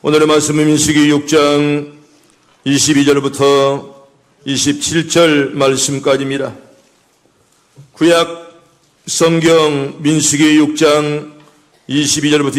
오늘의 말씀은 민수기 6장 22절부터 27절 말씀까지입니다. 구약 성경 민수기 6장 22절부터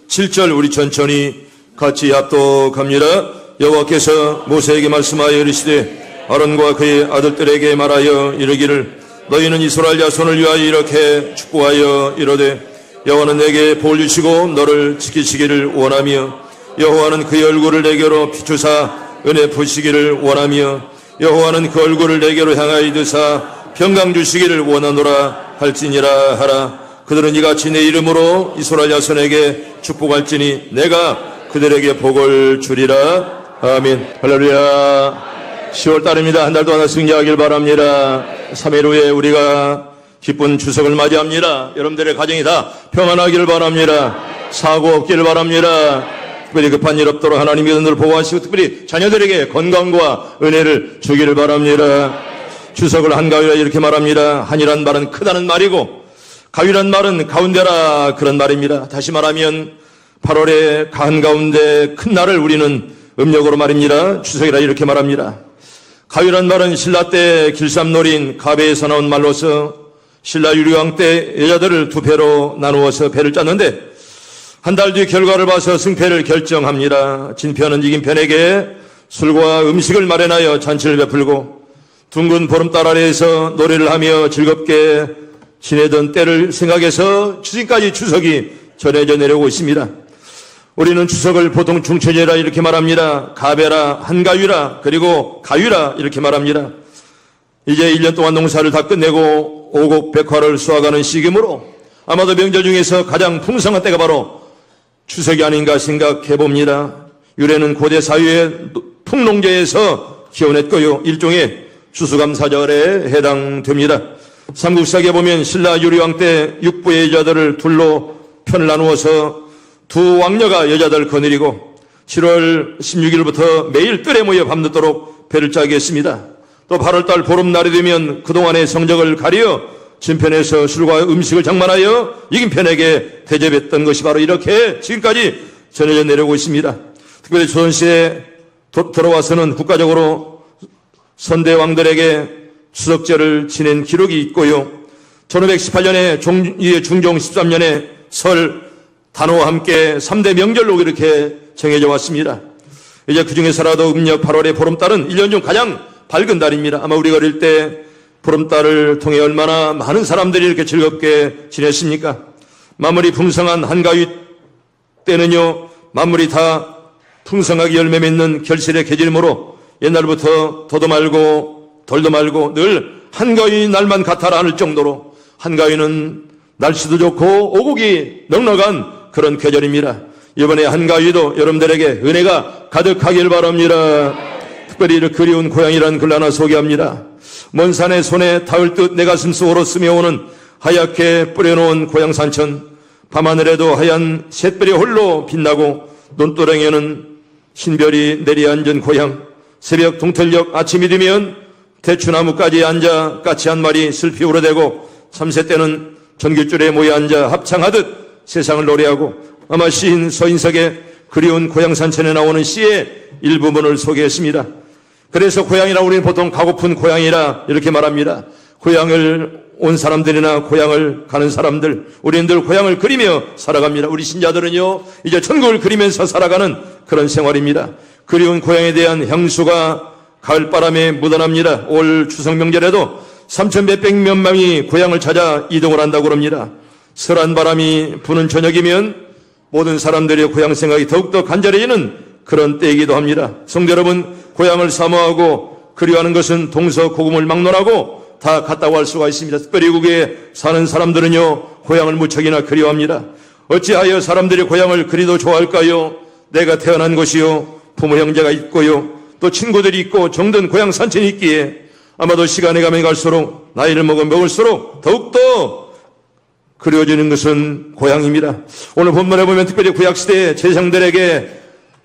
27절 우리 천천히 같이 합독합니다. 여호와께서 모세에게 말씀하여 이르시되 아론과 그의 아들들에게 말하여 이르기를 너희는 이스라엘 자손을 위하여 이렇게 축복하여 이르되 여호와는 내게 볼 주시고 너를 지키시기를 원하며 여호와는 그의 얼굴을 내게로 비추사 은혜 부시기를 원하며 여호와는 그 얼굴을 내게로 향하여 드사 평강 주시기를 원하노라 할지니라 하라. 그들은 이같이 내 이름으로 이스라엘 자손에게 축복할지니 내가 그들에게 복을 주리라. 아멘. 할렐루야. 10월달입니다. 한 달 동안 승리하길 바랍니다. 3일 후에 우리가 기쁜 추석을 맞이합니다. 여러분들의 가정이 다 평안하기를 바랍니다. 사고 없기를 바랍니다. 특별히 급한 일 없도록 하나님의 은혜를 보호하시고 특별히 자녀들에게 건강과 은혜를 주기를 바랍니다. 추석을 한가위라 이렇게 말합니다. 한이란 말은 크다는 말이고 가위란 말은 가운데라 그런 말입니다. 다시 말하면 8월의 한가운데 큰 날을 우리는 음력으로 말입니다. 추석이라 이렇게 말합니다. 가위란 말은 신라 때 길쌈놀인 가배에서 나온 말로서 신라 유리왕 때 여자들을 두 배로 나누어서 배를 짰는데 한 달 뒤 결과를 봐서 승패를 결정합니다. 진 편은 이긴 편에게 술과 음식을 마련하여 잔치를 베풀고 둥근 보름달 아래에서 노래를 하며 즐겁게 지내던 때를 생각해서 지금까지 추석이 전해져 내려오고 있습니다. 우리는 추석을 보통 중천이라 이렇게 말합니다. 가배라, 한가위라, 그리고 가위라 이렇게 말합니다. 이제 1년 동안 농사를 다 끝내고 오곡백화를 수확하는 시기므로 아마도 명절 중에서 가장 풍성한 때가 바로 추석이 아닌가 생각해 봅니다. 유래는 고대 사회의 풍농제에서 기원했고요. 일종의 추수감사절에 해당됩니다. 삼국사기에 보면 신라 유리왕 때 육부의 여자들을 둘로 편을 나누어서 두 왕녀가 여자들 거느리고 7월 16일부터 매일 뜰에 모여 밤늦도록 배를 짜게 했습니다. 또 8월달 보름날이 되면 그동안의 성적을 가려 진편에서 술과 음식을 장만하여 이긴 편에게 대접했던 것이 바로 이렇게 지금까지 전해져 내려오고 있습니다. 특별히 조선시대에 들어와서는 국가적으로 선대왕들에게 추석절을 지낸 기록이 있고요. 1518년에 중종 13년에 설 단오와 함께 3대 명절로 이렇게 정해져 왔습니다. 이제 그중에서라도 음력 8월의 보름달은 1년 중 가장 밝은 달입니다. 아마 우리가 어릴 때 보름달을 통해 얼마나 많은 사람들이 이렇게 즐겁게 지냈습니까? 만물이 풍성한 한가위 때는요, 만물이 다 풍성하게 열매 맺는 결실의 계절이므로 옛날부터 더도 말고 덜도 말고 늘 한가위 날만 같아라 할 정도로 한가위는 날씨도 좋고 오곡이 넉넉한 그런 계절입니다. 이번에 한가위도 여러분들에게 은혜가 가득하길 바랍니다. 특별히 이렇게 그리운 고향이라는 글 하나 소개합니다. 먼 산에 손에 닿을 듯 내 가슴 속으로 스며오는 하얗게 뿌려놓은 고향 산천, 밤하늘에도 하얀 샛별이 홀로 빛나고 논두렁에는 흰별이 내리앉은 고향, 새벽 동틀녘 아침이 되면 대추나무까지 앉아 까치 한 마리 슬피 울어대고 참새 때는 전깃줄에 모여 앉아 합창하듯 세상을 노래하고 아마 시인 서인석의 그리운 고향 산천에 나오는 시의 일부분을 소개했습니다. 그래서 고향이라 우리는 보통 가고픈 고향이라 이렇게 말합니다. 고향을 온 사람들이나 고향을 가는 사람들, 우리는 늘 고향을 그리며 살아갑니다. 우리 신자들은요, 이제 천국을 그리면서 살아가는 그런 생활입니다. 그리운 고향에 대한 향수가 가을바람에 묻어납니다. 올 추석 명절에도 3,100몇 명이 고향을 찾아 이동을 한다고 합니다. 설한 바람이 부는 저녁이면 모든 사람들의 고향 생각이 더욱더 간절해지는 그런 때이기도 합니다. 성도 여러분, 고향을 사모하고 그리워하는 것은 동서고금을 막론하고 다 같다고 할 수가 있습니다. 특별히 외국에 사는 사람들은요, 고향을 무척이나 그리워합니다. 어찌하여 사람들이 고향을 그리도 좋아할까요? 내가 태어난 곳이요, 부모 형제가 있고요, 또 친구들이 있고 정든 고향 산천이 있기에 아마도 시간이 가면 갈수록 나이를 먹을수록 더욱더 그리워지는 것은 고향입니다. 오늘 본문에 보면 특별히 구약시대의 제사장들에게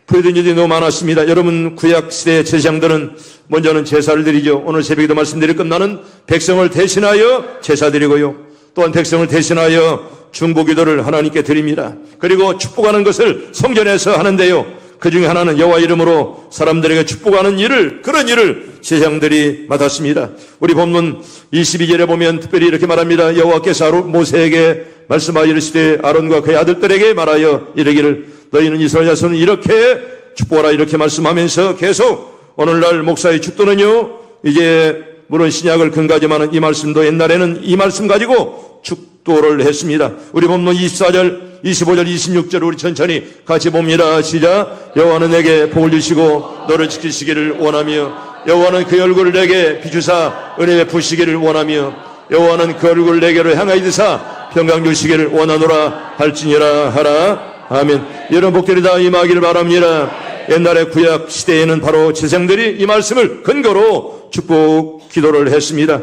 보여준 일이 너무 많았습니다. 여러분, 구약시대의 제사장들은 먼저는 제사를 드리죠. 오늘 새벽에도 말씀드렸건 나는 백성을 대신하여 제사 드리고요, 또한 백성을 대신하여 중보기도를 하나님께 드립니다. 그리고 축복하는 것을 성전에서 하는데요, 그 중에 하나는 여호와 이름으로 사람들에게 축복하는 일을, 그런 일을 제사장들이 맡았습니다. 우리 본문 22절에 보면 특별히 이렇게 말합니다. 여호와께서 모세에게 말씀하여 이르시되 아론과 그의 아들들에게 말하여 이르기를 너희는 이스라엘 자손은 이렇게 축복하라 이렇게 말씀하면서 계속 오늘날 목사의 축도는요, 이제 물론 신약을 근거하지만 이 말씀도 옛날에는 이 말씀 가지고 축도를 했습니다. 우리 본문 24절, 25절, 26절 우리 천천히 같이 봅니다. 시작. 여호와는 내게 복을 주시고 너를 지키시기를 원하며 여호와는 그 얼굴을 내게 비추사 은혜 베푸시기를 원하며 여호와는 그 얼굴을 내게로 향하여 드사 평강 주시기를 원하노라 할지니라 하라. 아멘. 이런 복들이 다 임하기를 바랍니다. 옛날의 구약 시대에는 바로 제사장들이 이 말씀을 근거로 축복 기도를 했습니다.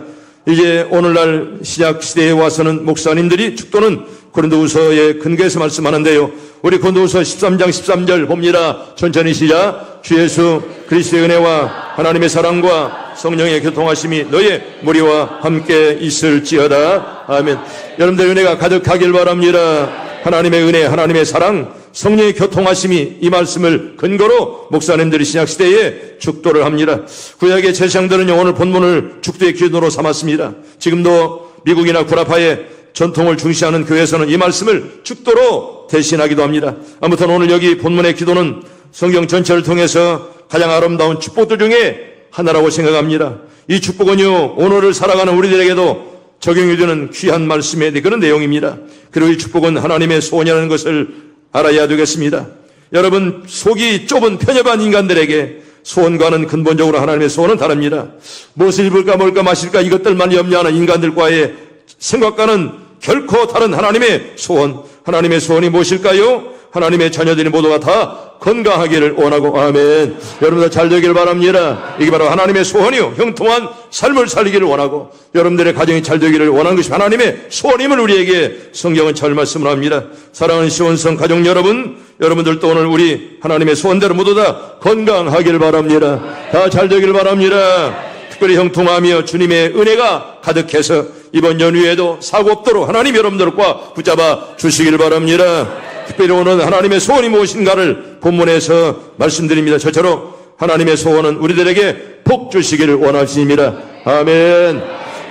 이제 오늘날 신약 시대에 와서는 목사님들이 축도는 고린도후서의 근거에서 말씀하는데요. 우리 고린도후서 13장 13절 봅니다. 천천히 시작. 주 예수 그리스도의 은혜와 하나님의 사랑과 성령의 교통하심이 너의 무리와 함께 있을지어다. 아멘. 여러분들 은혜가 가득하길 바랍니다. 하나님의 은혜, 하나님의 사랑, 성령의 교통하심이 이 말씀을 근거로 목사님들이 신약시대에 축도를 합니다. 구약의 제사장들은요, 오늘 본문을 축도의 기도로 삼았습니다. 지금도 미국이나 구라파의 전통을 중시하는 교회에서는 이 말씀을 축도로 대신하기도 합니다. 아무튼 오늘 여기 본문의 기도는 성경 전체를 통해서 가장 아름다운 축복들 중에 하나라고 생각합니다. 이 축복은요, 오늘을 살아가는 우리들에게도 적용이 되는 귀한 말씀의 그런 내용입니다. 그리고 이 축복은 하나님의 소원이라는 것을 알아야 되겠습니다. 여러분, 속이 좁은 편협한 인간들에게 소원과는 근본적으로 하나님의 소원은 다릅니다. 무엇을 입을까 뭘까 마실까 이것들만 염려하는 인간들과의 생각과는 결코 다른 하나님의 소원. 하나님의 소원이 무엇일까요? 하나님의 자녀들이 모두가 다 건강하기를 원하고, 아멘. 여러분들 잘 되기를 바랍니다. 이게 바로 하나님의 소원이요, 형통한 삶을 살기를 원하고 여러분들의 가정이 잘 되기를 원하는 것이 하나님의 소원임을 우리에게 성경은 잘 말씀을 합니다. 사랑하는 시원성 가족 여러분, 여러분들도 오늘 우리 하나님의 소원대로 모두 다 건강하기를 바랍니다. 다 잘 되기를 바랍니다. 특별히 형통하며 주님의 은혜가 가득해서 이번 연휴에도 사고 없도록 하나님 여러분들과 붙잡아 주시기를 바랍니다. 특별히 오늘 하나님의 소원이 무엇인가를 본문에서 말씀드립니다. 저처럼 하나님의 소원은 우리들에게 복 주시기를 원하십니다. 아멘.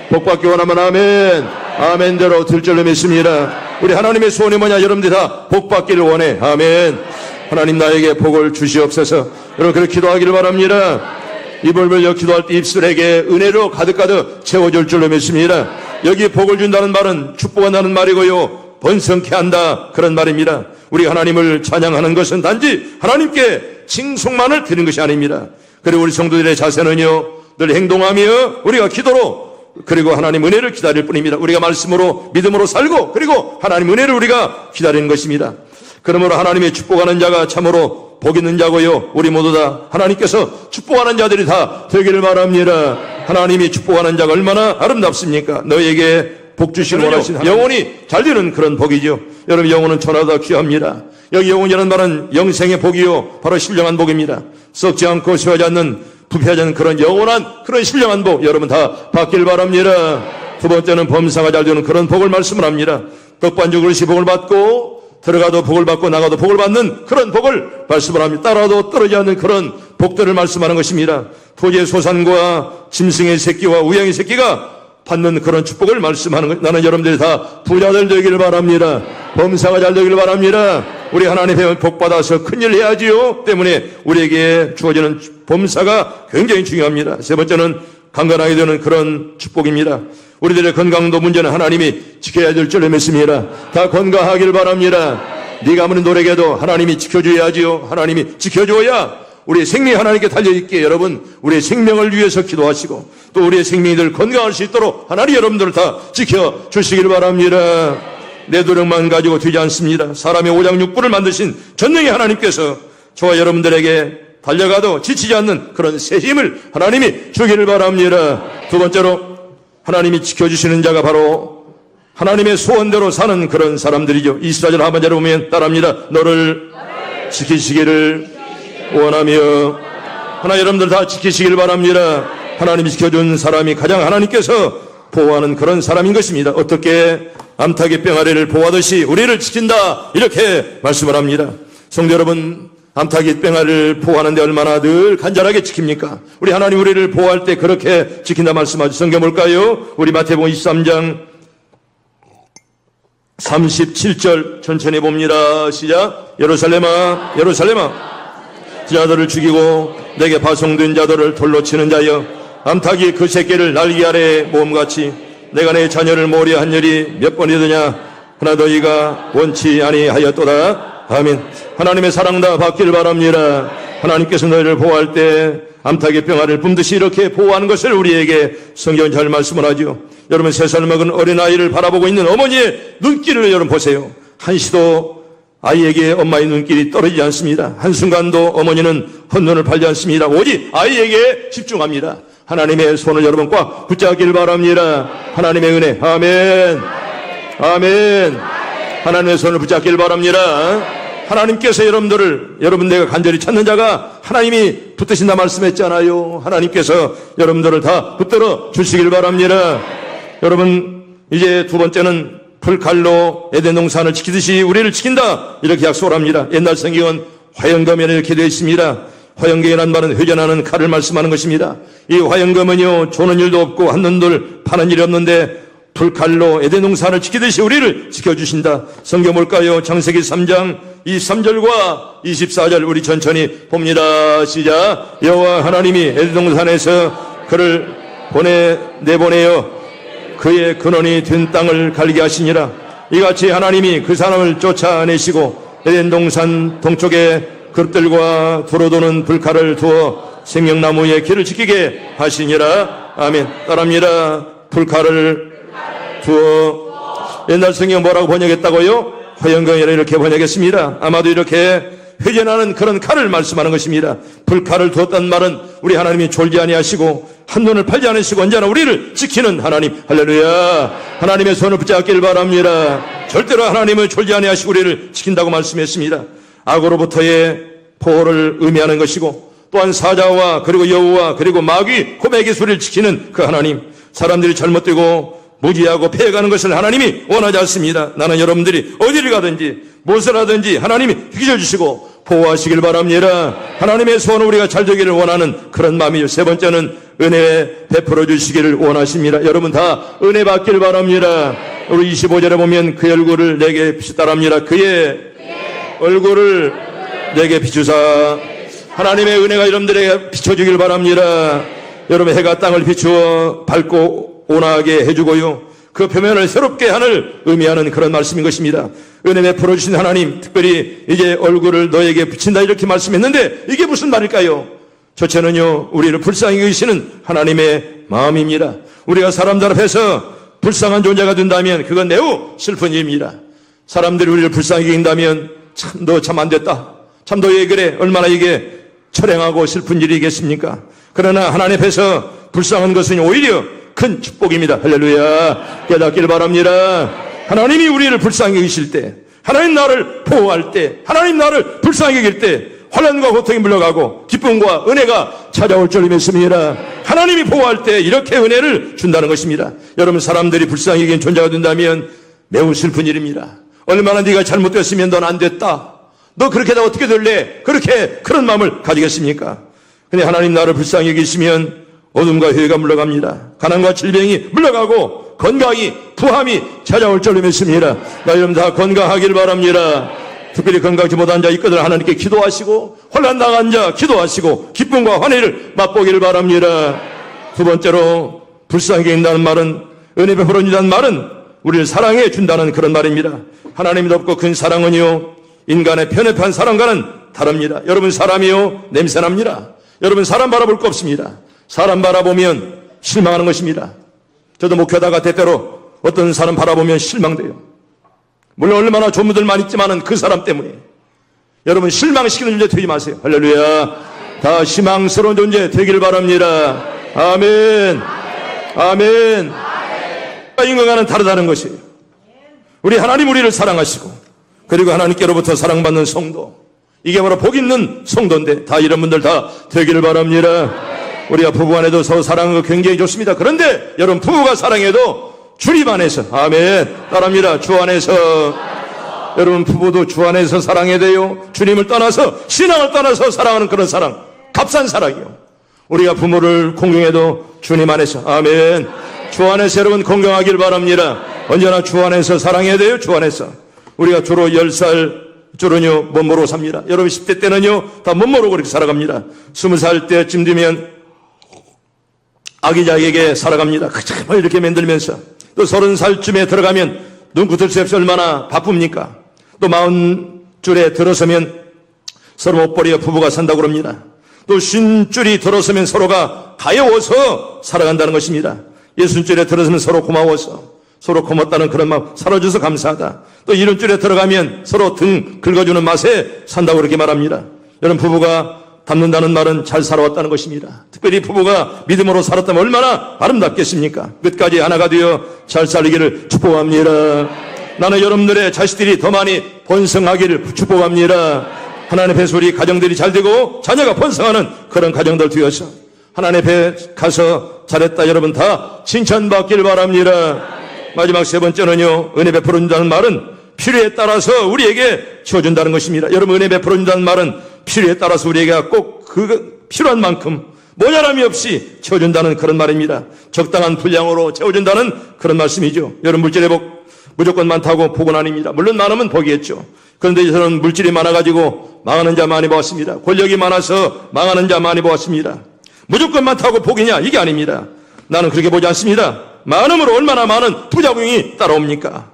복 받기 원하면 아멘. 아멘대로 들 줄로 믿습니다. 우리 하나님의 소원이 뭐냐? 여러분들이 다 복 받기를 원해. 아멘. 하나님 나에게 복을 주시옵소서. 여러분 그렇게 기도하기를 바랍니다. 입을 벌려 기도할 때 입술에게 은혜로 가득가득 채워줄 줄로 믿습니다. 여기 복을 준다는 말은 축복한다는 말이고요, 번성케 한다, 그런 말입니다. 우리가 하나님을 찬양하는 것은 단지 하나님께 칭송만을 드리는 것이 아닙니다. 그리고 우리 성도들의 자세는요, 늘 행동하며 우리가 기도로 그리고 하나님 은혜를 기다릴 뿐입니다. 우리가 말씀으로 믿음으로 살고 그리고 하나님 은혜를 우리가 기다리는 것입니다. 그러므로 하나님의 축복하는 자가 참으로 복 있는 자고요, 우리 모두 다 하나님께서 축복하는 자들이 다 되기를 바랍니다. 하나님이 축복하는 자가 얼마나 아름답습니까? 너에게 복 주시는 원하신 영혼이 잘 되는 그런 복이죠. 여러분, 영혼은 천하다 귀합니다. 여기 영혼이라는 말은 영생의 복이요, 바로 신령한 복입니다. 썩지 않고 쇠하지 않는, 부패하지 않는 그런 영원한 그런 신령한 복 여러분 다 받길 바랍니다. 두 번째는 범사가 잘 되는 그런 복을 말씀을 합니다. 떡반죽 그릇이 복을 받고 들어가도 복을 받고 나가도 복을 받는 그런 복을 말씀을 합니다. 따라도 떨어지지 않는 그런 복들을 말씀하는 것입니다. 토지의 소산과 짐승의 새끼와 우양의 새끼가 받는 그런 축복을 말씀하는 것. 나는 여러분들이 다 부자들 되기를 바랍니다. 범사가 잘 되기를 바랍니다. 우리 하나님의 복 받아서 큰일 해야지요. 때문에 우리에게 주어지는 범사가 굉장히 중요합니다. 세 번째는 강건하게 되는 그런 축복입니다. 우리들의 건강도 문제는 하나님이 지켜야 될 줄로 믿습니다. 다 건강하길 바랍니다. 네가 아무리 노력해도 하나님이 지켜줘야지요. 하나님이 지켜줘야 우리의 생명이 하나님께 달려있기에 여러분, 우리의 생명을 위해서 기도하시고 또 우리의 생명이 늘 건강할 수 있도록 하나님 여러분들을 다 지켜주시길 바랍니다. 내 노력만 가지고 되지 않습니다. 사람의 오장육부를 만드신 전능의 하나님께서 저와 여러분들에게 달려가도 지치지 않는 그런 새 힘을 하나님이 주기를 바랍니다. 두 번째로 하나님이 지켜주시는 자가 바로 하나님의 소원대로 사는 그런 사람들이죠. 이스라엘 하반절에 보면 따라합니다. 너를 지키시기를 원하며. 하나 여러분들 다 지키시길 바랍니다. 하나님이 지켜준 사람이 가장 하나님께서 보호하는 그런 사람인 것입니다. 어떻게 암탉의 병아리를 보호하듯이 우리를 지킨다, 이렇게 말씀을 합니다. 성도 여러분, 암탉이 뺑아를 보호하는데 얼마나 늘 간절하게 지킵니까? 우리 하나님 우리를 보호할 때 그렇게 지킨다 말씀하죠. 성경 볼까요? 우리 마태복음 23장 37절 천천히 봅니다. 시작. 예루살렘아 예루살렘아 자들을 죽이고 내게 파송된 자들을 돌로 치는 자여, 암탉이 그 새끼를 날개 아래 모음같이 내가 내 자녀를 모으려 한 일이 몇 번이더냐. 하나 너희가 원치 아니하였도다. 아멘. 하나님의 사랑 다 받기를 바랍니다. 하나님께서 너희를 보호할 때 암탉의 병아를 뿜듯이 이렇게 보호하는 것을 우리에게 성경은 잘 말씀을 하죠. 여러분 3살 먹은 어린아이를 바라보고 있는 어머니의 눈길을 여러분 보세요. 한시도 아이에게 엄마의 눈길이 떨어지지 않습니다. 한순간도 어머니는 헛눈을 팔지 않습니다. 오직 아이에게 집중합니다. 하나님의 손을 여러분 꽉 붙잡기를 바랍니다. 하나님의 은혜. 아멘. 아멘. 하나님의 손을 붙잡기를 바랍니다. 하나님께서 여러분 내가 간절히 찾는 자가 하나님이 붙드신다 말씀했잖아요. 하나님께서 여러분들을 다 붙들어 주시길 바랍니다. 여러분 이제 두 번째는 불칼로 에덴 동산을 지키듯이 우리를 지킨다 이렇게 약속을 합니다. 옛날 성경은 화영검에 이렇게 되어 있습니다. 화영검이라는 말은 회전하는 칼을 말씀하는 것입니다. 이 화영검은요 조는 일도 없고 한눈들 파는 일이 없는데 불칼로 에덴 동산을 지키듯이 우리를 지켜주신다. 성경 볼까요? 창세기 3장 23절과 24절 우리 천천히 봅니다. 시작. 여호와 하나님이 에덴 동산에서 그를 내보내어 그의 근원이 된 땅을 갈게 하시니라. 이같이 하나님이 그 사람을 쫓아내시고 에덴 동산 동쪽에 그릇들과 도로도는 불칼을 두어 생명나무의 길을 지키게 하시니라. 아멘. 따라합니다. 불칼을 두어. 옛날 성경 뭐라고 번역했다고요? 화영검이라 이렇게 번역했습니다. 아마도 이렇게 회전하는 그런 칼을 말씀하는 것입니다. 불칼을 두었다는 말은 우리 하나님이 졸지 아니하시고 한눈을 팔지 않으시고 언제나 우리를 지키는 하나님. 할렐루야. 하나님의 손을 붙잡기를 바랍니다. 절대로 하나님을 졸지 아니하시고 우리를 지킨다고 말씀했습니다. 악으로부터의 보호를 의미하는 것이고 또한 사자와 그리고 여우와 그리고 마귀 고백의 소리를 지키는 그 하나님. 사람들이 잘못되고 무지하고 패해가는 것을 하나님이 원하지 않습니다. 나는 여러분들이 어디를 가든지 무엇을 하든지 하나님이 지켜주시고 보호하시길 바랍니다. 하나님의 소원을 우리가 잘 되기를 원하는 그런 마음이죠. 세 번째는 은혜 베풀어 주시기를 원하십니다. 여러분 다 은혜 받기를 바랍니다. 우리 25절에 보면 그의 얼굴을 내게 비추다랍니다. 그의 얼굴을 내게 비추사. 하나님의 은혜가 여러분들에게 비춰주길 바랍니다. 여러분 해가 땅을 비추어 밝고 온화하게 해주고요. 그 표면을 새롭게 하늘 의미하는 그런 말씀인 것입니다. 은혜 베풀어 주신 하나님, 특별히 이제 얼굴을 너에게 비친다 이렇게 말씀했는데 이게 무슨 말일까요? 첫째는요, 우리를 불쌍히 여기시는 하나님의 마음입니다. 우리가 사람들 앞에서 불쌍한 존재가 된다면 그건 매우 슬픈 일입니다. 사람들이 우리를 불쌍히 여긴다면 참 너 참 안 됐다. 참 너 왜 그래? 얼마나 이게 처량하고 슬픈 일이겠습니까? 그러나 하나님 앞에서 불쌍한 것은 오히려 큰 축복입니다. 할렐루야. 깨닫기를 바랍니다. 하나님이 우리를 불쌍히 여기실 때, 하나님 나를 보호할 때, 하나님 나를 불쌍히 여길 때 환난과 고통이 물러가고 기쁨과 은혜가 찾아올 줄 믿습니다. 하나님이 보호할 때 이렇게 은혜를 준다는 것입니다. 여러분 사람들이 불쌍히 여긴 존재가 된다면 매우 슬픈 일입니다. 얼마나 네가 잘못됐으면 넌 안 됐다. 너 그렇게 다 어떻게 될래? 그런 마음을 가지겠습니까? 근데 하나님 나를 불쌍히 여기시면 어둠과 회의가 물러갑니다. 가난과 질병이 물러가고 건강이 부함이 찾아올 줄 믿습니다. 나 여러분 다 건강하길 바랍니다. 특별히 건강하지 못한 자 있거든 하나님께 기도하시고 혼란 당한 자 기도하시고 기쁨과 환희를 맛보기를 바랍니다. 두 번째로 불쌍히 여긴다는 말은 은혜 베풀어 준다는 말은 우리를 사랑해 준다는 그런 말입니다. 하나님이 높고 큰 사랑은요 인간의 편협한 사랑과는 다릅니다. 여러분 사람이요 냄새납니다. 여러분 사람 바라볼 거 없습니다. 사람 바라보면 실망하는 것입니다. 저도 목회하다가 때때로 어떤 사람 바라보면 실망돼요. 물론 얼마나 좋은 분들만 있지만은 그 사람 때문에. 여러분 실망시키는 존재 되지 마세요. 할렐루야. 다 희망스러운 존재 되기를 바랍니다. 아멘. 아멘. 인간과는 다르다는 것이에요. 우리 하나님 우리를 사랑하시고 그리고 하나님께로부터 사랑받는 성도. 이게 바로 복 있는 성도인데 다 이런 분들 다 되기를 바랍니다. 우리가 부부 안에도 서로 사랑하는 거 굉장히 좋습니다. 그런데 여러분 부부가 사랑해도 주님 안에서 아멘 따라합니다. 주 안에서 여러분 부부도 주 안에서 사랑해야 돼요. 주님을 떠나서 신앙을 떠나서 사랑하는 그런 사랑, 값싼 사랑이요. 우리가 부모를 공경해도 주님 안에서. 아멘. 주 안에서 여러분 공경하길 바랍니다. 언제나 주 안에서 사랑해야 돼요. 주 안에서. 우리가 주로 10살 주로는요 멋모르고 삽니다. 여러분 10대 때는요 다 멋모르고 그렇게 살아갑니다. 20살 때쯤 되면 아기자기에게 살아갑니다. 정말 이렇게 만들면서 또 30살쯤에 들어가면 눈 붙을 수 없이 얼마나 바쁩니까? 또 40줄에 들어서면 서로 못 버려 부부가 산다고 그럽니다. 또 50줄이 들어서면 서로가 가여워서 살아간다는 것입니다. 60줄에 들어서면 서로 고마워서 서로 고맙다는 그런 마음, 살아줘서 감사하다. 또 70줄에 들어가면 서로 등 긁어주는 맛에 산다고 그렇게 말합니다. 여러분 부부가 닮는다는 말은 잘 살아왔다는 것입니다. 특별히 부부가 믿음으로 살았다면 얼마나 아름답겠습니까? 끝까지 하나가 되어 잘 살기를 축복합니다. 나는 여러분들의 자식들이 더 많이 번성하기를 축복합니다. 하나님 앞에서 우리 가정들이 잘 되고 자녀가 번성하는 그런 가정들 되어서 하나님 앞에 가서 잘했다 여러분 다 칭찬받길 바랍니다. 마지막 세 번째는요, 은혜 베풀어준다는 말은 필요에 따라서 우리에게 채워준다는 것입니다. 여러분 은혜 베풀어준다는 말은 필요에 따라서 우리에게 꼭 그 필요한 만큼 모자람이 없이 채워준다는 그런 말입니다. 적당한 분량으로 채워준다는 그런 말씀이죠. 여러분 물질의 복 무조건 많다고 복은 아닙니다. 물론 많으면 복이겠죠. 그런데 저는 물질이 많아가지고 망하는 자 많이 보았습니다. 권력이 많아서 망하는 자 많이 보았습니다. 무조건 많다고 복이냐? 이게 아닙니다. 나는 그렇게 보지 않습니다. 많음으로 얼마나 많은 부작용이 따라옵니까?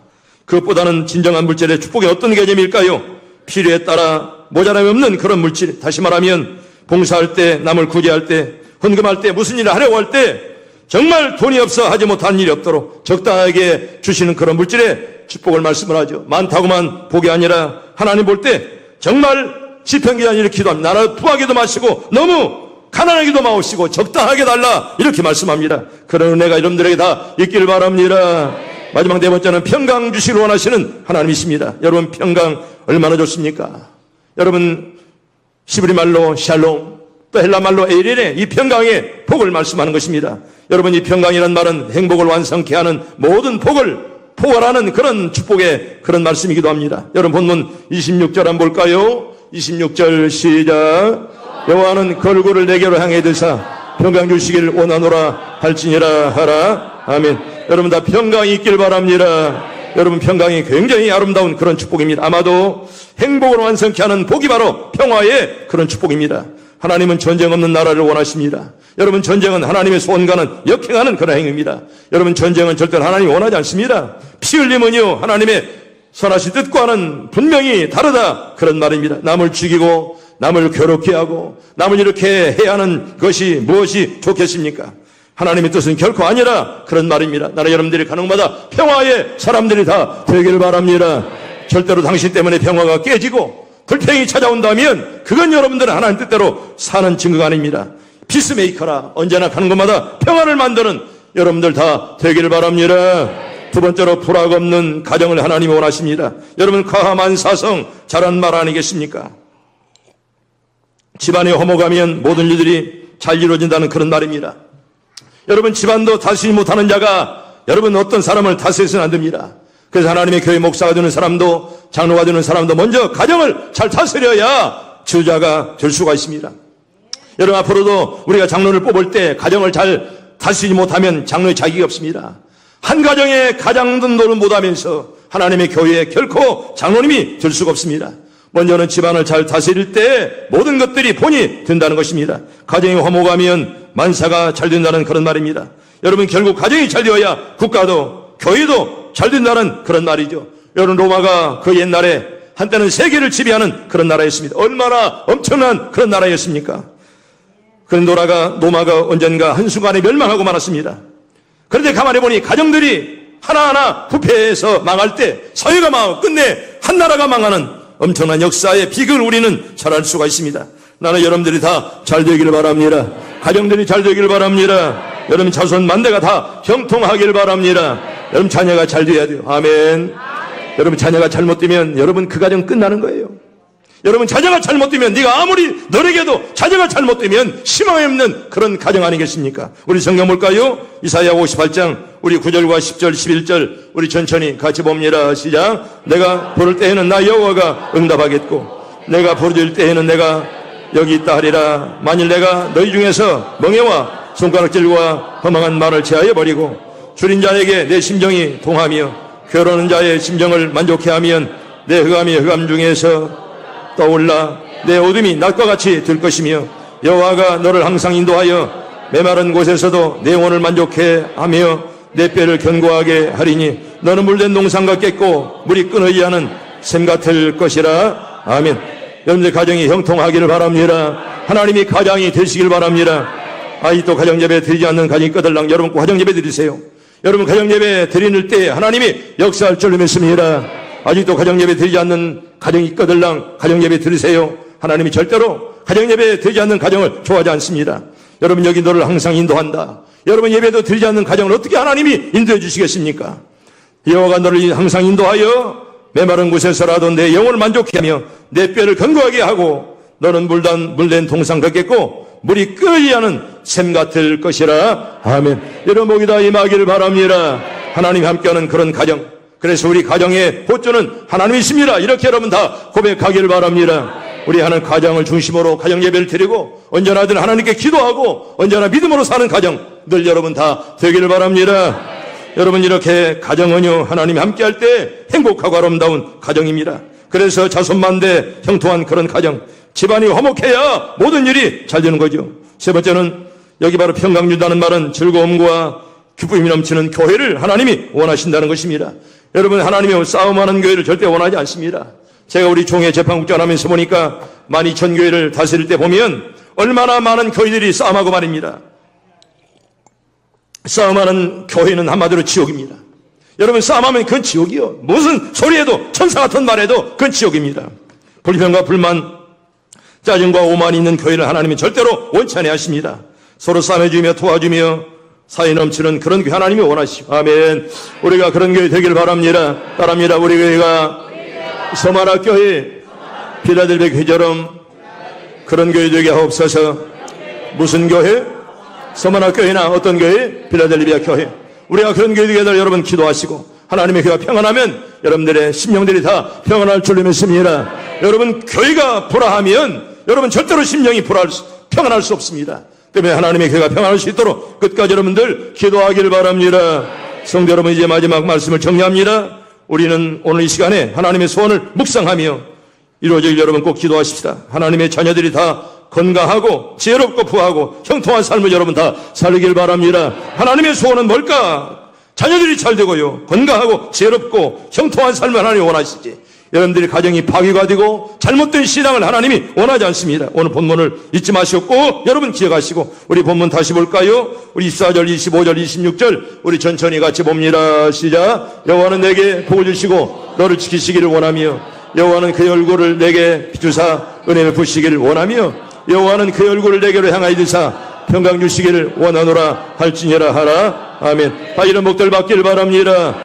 그것보다는 진정한 물질의 축복이 어떤 개념일까요? 필요에 따라 모자람이 없는 그런 물질. 다시 말하면 봉사할 때, 남을 구제할 때, 헌금할 때, 무슨 일을 하려고 할 때 정말 돈이 없어 하지 못한 일이 없도록 적당하게 주시는 그런 물질의 축복을 말씀을 하죠. 많다고만 복이 아니라 하나님 볼 때 정말 지평기한 이렇게 기도합니다. 나를 부하게도 마시고 너무 가난하게도 마시고 적당하게 달라 이렇게 말씀합니다. 그런 은혜가 여러분들에게 다 있길 바랍니다. 마지막 네 번째는 평강 주시기를 원하시는 하나님이십니다. 여러분 평강 얼마나 좋습니까? 여러분 시브리 말로 샬롬 또 헬라 말로 에이레네 이 평강의 복을 말씀하는 것입니다. 여러분 이 평강이란 말은 행복을 완성케 하는 모든 복을 포괄하는 그런 축복의 그런 말씀이기도 합니다. 여러분 본문 26절 한번 볼까요? 26절 시작. 여호와는 걸고를 내게로 향해 드사 평강 주시기를 원하노라 할지니라 하라. 아멘. 여러분 다 평강이 있길 바랍니다. 여러분 평강이 굉장히 아름다운 그런 축복입니다. 아마도 행복을 완성케 하는 복이 바로 평화의 그런 축복입니다. 하나님은 전쟁 없는 나라를 원하십니다. 여러분 전쟁은 하나님의 소원과는 역행하는 그런 행위입니다. 여러분 전쟁은 절대로 하나님이 원하지 않습니다. 피 흘림은요 하나님의 선하신 뜻과는 분명히 다르다 그런 말입니다. 남을 죽이고 남을 괴롭게 하고 남을 이렇게 해야 하는 것이 무엇이 좋겠습니까? 하나님의 뜻은 결코 아니라 그런 말입니다. 나는 여러분들이 가는 곳마다 평화의 사람들이 다 되기를 바랍니다. 절대로 당신 때문에 평화가 깨지고 불평이 찾아온다면 그건 여러분들은 하나님 뜻대로 사는 증거가 아닙니다. 피스메이커라. 언제나 가는 곳마다 평화를 만드는 여러분들 다 되기를 바랍니다. 두 번째로 불화가 없는 가정을 하나님이 원하십니다. 여러분 가하만사성 잘한 말 아니겠습니까? 집안에 허목하면 모든 일들이 잘 이루어진다는 그런 말입니다. 여러분 집안도 다스리지 못하는 자가 여러분 어떤 사람을 다스려서는 안 됩니다. 그래서 하나님의 교회 목사가 되는 사람도 장로가 되는 사람도 먼저 가정을 잘 다스려야 지도자가 될 수가 있습니다. 여러분 앞으로도 우리가 장로를 뽑을 때 가정을 잘 다스리지 못하면 장로의 자격이 없습니다. 한 가정의 가장등도를 못하면서 하나님의 교회에 결코 장로님이 될 수가 없습니다. 먼저는 집안을 잘 다스릴 때 모든 것들이 본이 된다는 것입니다. 가정이 화목하면 만사가 잘 된다는 그런 말입니다. 여러분 결국 가정이 잘 되어야 국가도 교회도 잘 된다는 그런 말이죠. 여러분 로마가 그 옛날에 한때는 세계를 지배하는 그런 나라였습니다. 얼마나 엄청난 그런 나라였습니까? 그 로마가 언젠가 한순간에 멸망하고 말았습니다. 그런데 가만히 보니 가정들이 하나하나 부패해서 망할 때 사회가 망하고 끝내 한 나라가 망하는 엄청난 역사의 비극을 우리는 잘 알 수가 있습니다. 나는 여러분들이 다 잘 되기를 바랍니다. 가정들이 잘 되기를 바랍니다. 여러분 자손 만대가 다 형통하기를 바랍니다. 여러분 자녀가 잘 돼야 돼요. 아멘. 여러분 자녀가 잘못되면 여러분 그 가정 끝나는 거예요. 여러분, 자녀가 잘못되면, 네가 아무리 너에게도 자녀가 잘못되면 희망이 없는 그런 가정 아니겠습니까? 우리 성경 볼까요? 이사야 58장 우리 9절과 10절 11절 우리 천천히 같이 봅니다. 시작. 내가 부를 때에는 나 여호와가 응답하겠고 내가 부르짖을 때에는 내가 여기 있다 하리라. 만일 내가 너희 중에서 멍에와 손가락질과 허망한 말을 제하여 버리고 줄인 자에게 내 심정이 동하며 괴로운 자의 심정을 만족해 하면 내 흑암이 흑암 중에서 떠올라 내 어둠이 낮과 같이 들 것이며 여호와가 너를 항상 인도하여 메마른 곳에서도 내 영혼을 만족해 하며 내 뼈를 견고하게 하리니 너는 물된 동산 같겠고 물이 끊어지 않은 샘 같을 것이라. 아멘. 여러분들 가정이 형통하기를 바랍니다. 하나님이 가장이 되시길 바랍니다. 아직도 가정예배 드리지 않는 가정이 꺼들랑 여러분 꼭 가정예배 드리세요. 여러분 가정예배 드리는 때 하나님이 역사할 줄 믿습니다. 아직도 가정예배 드리지 않는 가정이 꺼들랑 가정예배 드리세요. 하나님이 절대로 가정예배 드리지 않는 가정을 좋아하지 않습니다. 여러분 여기 너를 항상 인도한다. 여러분 예배도 드리지 않는 가정을 어떻게 하나님이 인도해 주시겠습니까? 여호와가 너를 항상 인도하여 메마른 곳에서라도 내 영혼을 만족해 하며 내 뼈를 견고하게 하고 너는 물된 동산 같겠고 물이 끓지 않은 샘 같을 것이라. 아멘. 여러분 목이 다 임하기를 바랍니다. 하나님이 함께하는 그런 가정, 그래서 우리 가정의 보조는 하나님이십니다. 이렇게 여러분 다 고백하기를 바랍니다. 우리 하나님 가정을 중심으로 가정 예배를 드리고 언제나들 하나님께 기도하고 언제나 믿음으로 사는 가정 늘 여러분 다 되기를 바랍니다. 여러분 이렇게 가정 은요 하나님이 함께할 때 행복하고 아름다운 가정입니다. 그래서 자손만대 형통한 그런 가정, 집안이 화목해야 모든 일이 잘 되는 거죠. 세 번째는 여기 바로 평강 준다는 말은 즐거움과 기쁨이 넘치는 교회를 하나님이 원하신다는 것입니다. 여러분 하나님이 싸움하는 교회를 절대 원하지 않습니다. 제가 우리 총회 재판국장 하면서 보니까 12,000교회를 다스릴 때 보면 얼마나 많은 교회들이 싸움하고 말입니다. 싸움하는 교회는 한마디로 지옥입니다. 여러분 싸움하면 그건 지옥이요. 무슨 소리해도 천사 같은 말해도 그건 지옥입니다. 불평과 불만, 짜증과 오만이 있는 교회를 하나님이 절대로 원치 아니하십니다. 서로 싸매주며 도와주며 사이 넘치는 그런 교회 하나님이 원하시오. 아멘. 우리가 그런 교회 되길 바랍니다. 우리 교회가 서마라 교회, 필라델피아 교회처럼 그런 교회 되게 하옵소서. 무슨 교회? 서마라 교회나 어떤 교회? 필라델피아 교회. 우리가 그런 교회 되게 해달 여러분 기도하시고 하나님의 교회가 평안하면 여러분들의 심령들이 다 평안할 줄 믿습니다. 여러분 교회가 불화하면 여러분 절대로 심령이 평안할 수 없습니다. 때문에 하나님의 교회가 평안할 수 있도록 끝까지 여러분들 기도하기를 바랍니다. 성도 여러분 이제 마지막 말씀을 정리합니다. 우리는 오늘 이 시간에 하나님의 소원을 묵상하며 이루어질 여러분 꼭 기도하십시다. 하나님의 자녀들이 다 건강하고 지혜롭고 부하고 형통한 삶을 여러분 다 살기를 바랍니다. 하나님의 소원은 뭘까? 자녀들이 잘 되고요, 건강하고 지혜롭고 형통한 삶을 하나님이 원하시지, 여러분들이 가정이 파괴가 되고 잘못된 신앙을 하나님이 원하지 않습니다. 오늘 본문을 잊지 마시고 꼭 여러분 기억하시고 우리 본문 다시 볼까요? 우리 24절, 25절, 26절 우리 천천히 같이 봅니다. 시작. 여호와는 내게 복을 주시고 너를 지키시기를 원하며 여호와는 그의 얼굴을 내게 비추사 은혜를 부시기를 원하며 여호와는 그의 얼굴을 내게로 향하여 드사 평강 주시기를 원하노라 할지니라 하라. 아멘. 다 이런 복들 받기를 바랍니다.